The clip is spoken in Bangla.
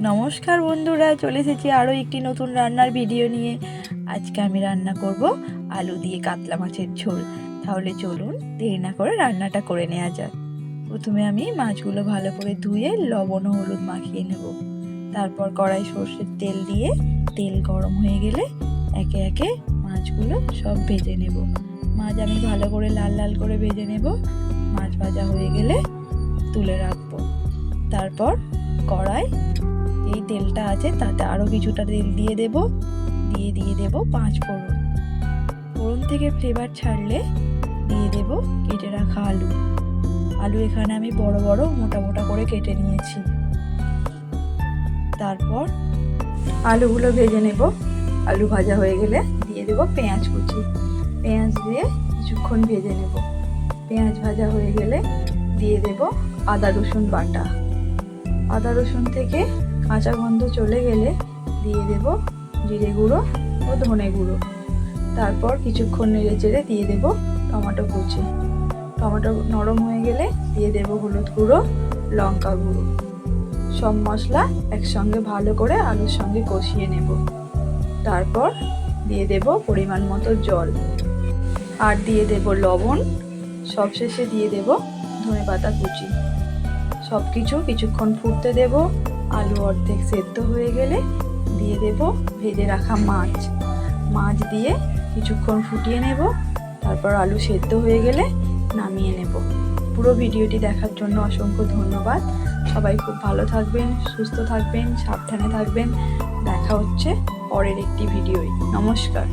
নমস্কার বন্ধুরা, চলে এসেছি আরও একটি নতুন রান্নার ভিডিও নিয়ে। আজকে আমি রান্না করব আলু দিয়ে কাতলা মাছের ঝোল। তাহলে চলুন দেরি না করে রান্নাটা করে নেওয়া যাক। প্রথমে আমি মাছগুলো ভালো করে ধুয়ে লবণ ও হলুদ মাখিয়ে নেব। তারপর কড়াই সর্ষের তেল দিয়ে তেল গরম হয়ে গেলে একে একে মাছগুলো সব ভেজে নেব। মাছ আমি ভালো করে লাল লাল করে ভেজে নেব। মাছ ভাজা হয়ে গেলে তুলে রাখবো। তারপর কড়াই এই তেলটা আছে তাতে আরও কিছুটা তেল দিয়ে দেব। দিয়ে দেব 5 ফোড়ন। ফোড়ন থেকে ফ্লেভার ছাড়লে দিয়ে দেব কেটে রাখা আলু এখানে আমি বড় বড় মোটা মোটা করে কেটে নিয়েছি। তারপর আলুগুলো ভেজে নেব। আলু ভাজা হয়ে গেলে দিয়ে দেব পেঁয়াজ কুচি। পেঁয়াজ দিয়ে কিছুক্ষণ ভেজে নেব। পেঁয়াজ ভাজা হয়ে গেলে দিয়ে দেব আদা রসুন বাটা। আদা রসুন থেকে কাঁচা গন্ধ চলে গেলে দিয়ে দেব জিরে গুঁড়ো ও ধনে গুঁড়ো। তারপর কিছুক্ষণ নেড়ে চেড়ে দিয়ে দেব টমেটো কুচি। টমেটো নরম হয়ে গেলে দিয়ে দেব হলুদ গুঁড়ো, লঙ্কা গুঁড়ো। সব মশলা একসঙ্গে ভালো করে আলুর সঙ্গে কষিয়ে নেব। তারপর দিয়ে দেব পরিমাণ মতো জল আর দিয়ে দেব লবণ। সবশেষে দিয়ে দেব ধনেপাতা কুচি। সব কিছুক্ষণ ফুটতে দেব। আলু অর্ধেক সেদ্ধ হয়ে গেলে দিয়ে দেব ভেজে রাখা মাছ দিয়ে কিছুক্ষণ ফুটিয়ে নেব। তারপর আলু সেদ্ধ হয়ে গেলে নামিয়ে নেব। পুরো ভিডিওটি দেখার জন্য অসংখ্য ধন্যবাদ। সবাই খুব ভালো থাকবেন, সুস্থ থাকবেন, সাবধানে থাকবেন। দেখা হচ্ছে পরের একটি ভিডিওয়। নমস্কার।